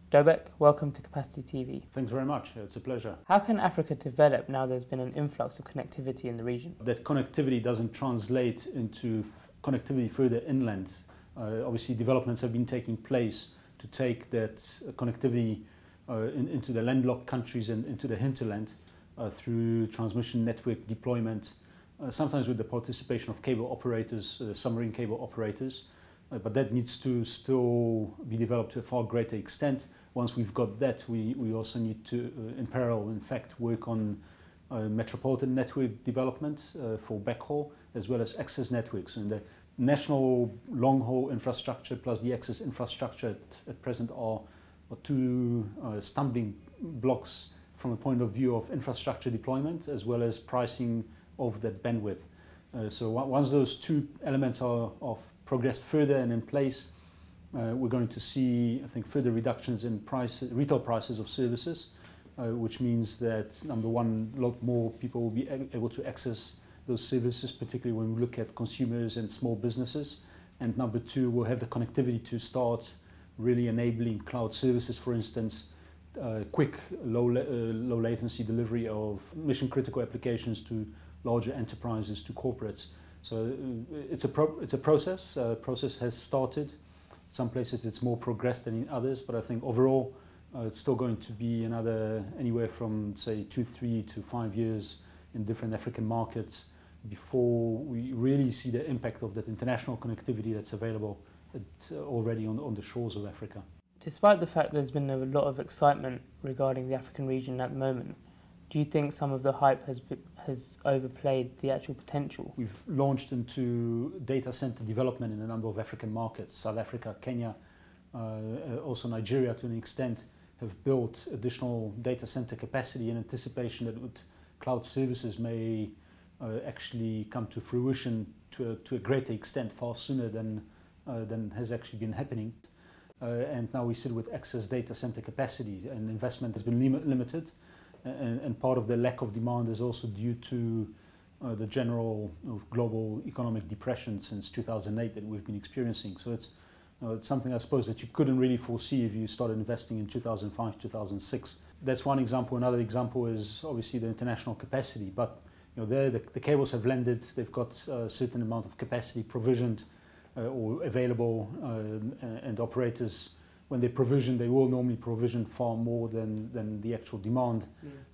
Dobek, welcome to Capacity TV. Thanks very much. It's a pleasure. How can Africa develop now there's been an influx of connectivity in the region? That connectivity doesn't translate into connectivity further inland. Obviously, developments have been taking place to take that connectivity into the landlocked countries and into the hinterland through transmission network deployment, sometimes with the participation of cable operators, submarine cable operators. But that needs to still be developed to a far greater extent. Once we've got that, we also need to, in parallel, in fact, work on metropolitan network development for backhaul, as well as access networks. And the national long-haul infrastructure plus the access infrastructure at present are two stumbling blocks from a point of view of infrastructure deployment, as well as pricing of that bandwidth. So once those two elements are progressed further and in place, we're going to see, I think, further reductions in retail prices of services, which means that, number one, a lot more people will be able to access those services, particularly when we look at consumers and small businesses. And number two, we'll have the connectivity to start really enabling cloud services, for instance, quick, low latency delivery of mission critical applications to larger enterprises, to corporates. So it's a process. Process has started. Some places it's more progressed than in others, but I think overall it's still going to be anywhere from, say, 2, 3 to 5 years in different African markets before we really see the impact of that international connectivity that's available already on the shores of Africa. Despite the fact there's been a lot of excitement regarding the African region at the moment, do you think some of the hype has overplayed the actual potential? We've launched into data center development in a number of African markets. South Africa, Kenya, also Nigeria to an extent, have built additional data center capacity in anticipation that cloud services may actually come to fruition to a greater extent far sooner than has actually been happening. And now we sit with excess data center capacity, and investment has been limited. And part of the lack of demand is also due to the general global economic depression since 2008 that we've been experiencing. So it's something, I suppose, that you couldn't really foresee if you started investing in 2005, 2006. That's one example. Another example is obviously the international capacity. But there the cables have landed. They've got a certain amount of capacity provisioned or available, and operators, when they provision, they will normally provision far more than the actual demand,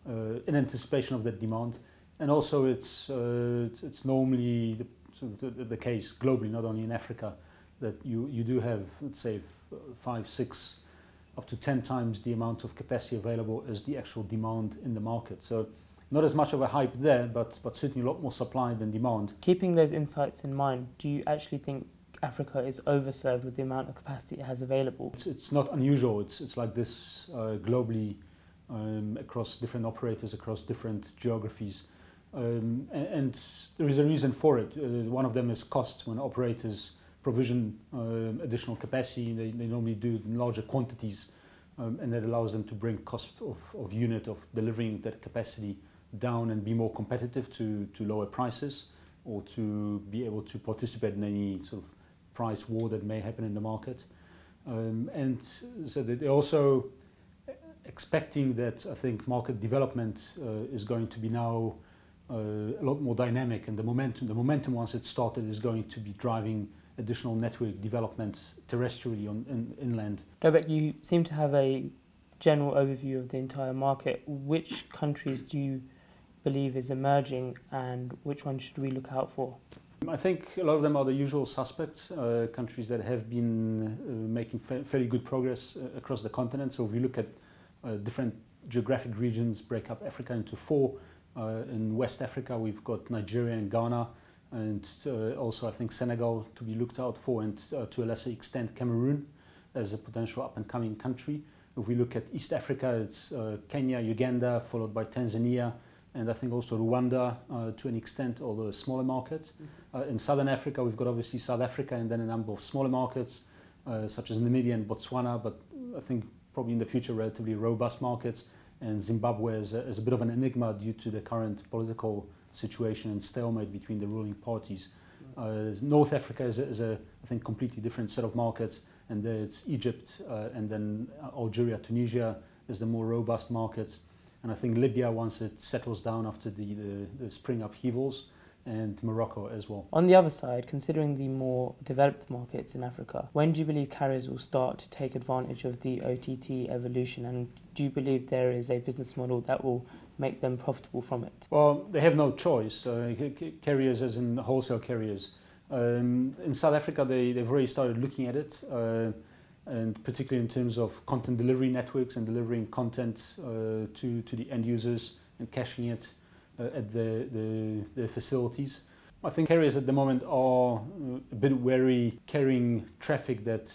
in anticipation of that demand. And also it's normally the case globally, not only in Africa, that you do have, let's say, 5, 6, up to 10 times the amount of capacity available as the actual demand in the market. So not as much of a hype there, but certainly a lot more supply than demand. Keeping those insights in mind, do you actually think Africa is overserved with the amount of capacity it has available? It's not unusual. It's like this globally, across different operators, across different geographies. And there is a reason for it. One of them is costs. When operators provision additional capacity, they normally do in larger quantities, and that allows them to bring cost of unit of delivering that capacity down and be more competitive to lower prices, or to be able to participate in any sort of price war that may happen in the market. And so that they're also expecting that, I think, market development is going to be now a lot more dynamic, and the momentum once it started is going to be driving additional network development terrestrially inland. Dobek, you seem to have a general overview of the entire market. Which countries do you believe is emerging, and which ones should we look out for? I think a lot of them are the usual suspects, countries that have been making fairly good progress across the continent. So if we look at different geographic regions, break up Africa into 4. In West Africa, we've got Nigeria and Ghana, and also I think Senegal to be looked out for, and to a lesser extent Cameroon as a potential up-and-coming country. If we look at East Africa, it's Kenya, Uganda, followed by Tanzania, and I think also Rwanda to an extent, although a smaller market. In Southern Africa, we've got obviously South Africa, and then a number of smaller markets such as Namibia and Botswana, but I think probably in the future relatively robust markets. And Zimbabwe is a bit of an enigma due to the current political situation and stalemate between the ruling parties. North Africa is a I think completely different set of markets, and there it's Egypt and then Algeria, Tunisia is the more robust markets, and I think Libya once it settles down after the spring upheavals, and Morocco as well. On the other side, considering the more developed markets in Africa, when do you believe carriers will start to take advantage of the OTT evolution, and do you believe there is a business model that will make them profitable from it? Well, they have no choice. Carriers, as in wholesale carriers. In South Africa, they've already started looking at it, and particularly in terms of content delivery networks and delivering content to the end users and caching it at the facilities. I think carriers at the moment are a bit wary carrying traffic that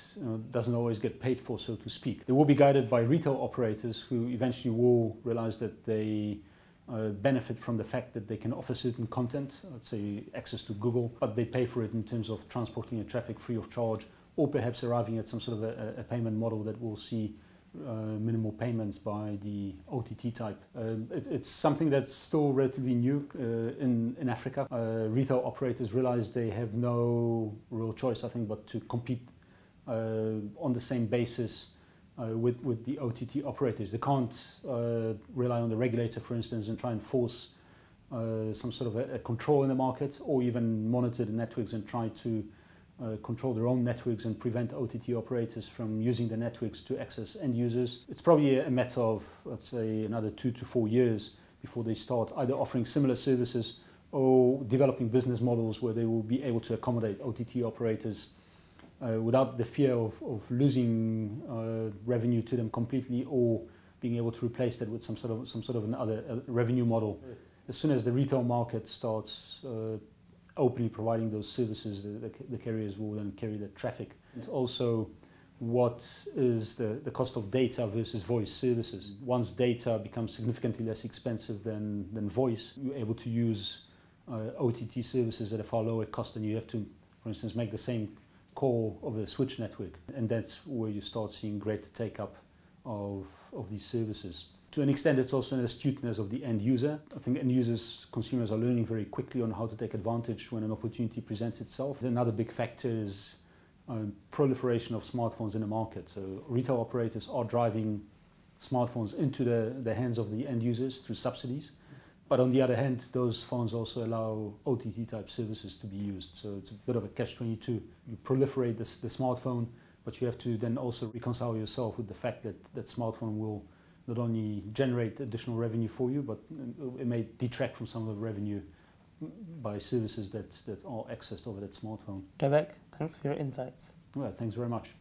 doesn't always get paid for, so to speak. They will be guided by retail operators who eventually will realize that they benefit from the fact that they can offer certain content, let's say access to Google, but they pay for it in terms of transporting the traffic free of charge, or perhaps arriving at some sort of a payment model that will see minimal payments by the OTT type. It's something that's still relatively new in Africa. Retail operators realize they have no real choice, I think, but to compete on the same basis with the OTT operators. They can't rely on the regulator, for instance, and try and force some sort of a control in the market, or even monitor the networks and try to control their own networks and prevent OTT operators from using the networks to access end users. It's probably a matter of, let's say, another 2 to 4 years before they start either offering similar services or developing business models where they will be able to accommodate OTT operators without the fear of losing revenue to them completely, or being able to replace that with some sort of another revenue model. As soon as the retail market starts openly providing those services, the carriers will then carry the traffic. And also, what is the cost of data versus voice services? Once data becomes significantly less expensive than voice, you're able to use OTT services at a far lower cost than you have to, for instance, make the same call over a switch network. And that's where you start seeing greater take-up of these services. To an extent, it's also an astuteness of the end user. I think end users, consumers are learning very quickly on how to take advantage when an opportunity presents itself. Another big factor is proliferation of smartphones in the market. So retail operators are driving smartphones into the hands of the end users through subsidies. But on the other hand, those phones also allow OTT type services to be used. So it's a bit of a catch-22. You proliferate the smartphone, but you have to then also reconcile yourself with the fact that that smartphone will not only generate additional revenue for you, but it may detract from some of the revenue by services that are accessed over that smartphone. Dobek, thanks for your insights. Well, thanks very much.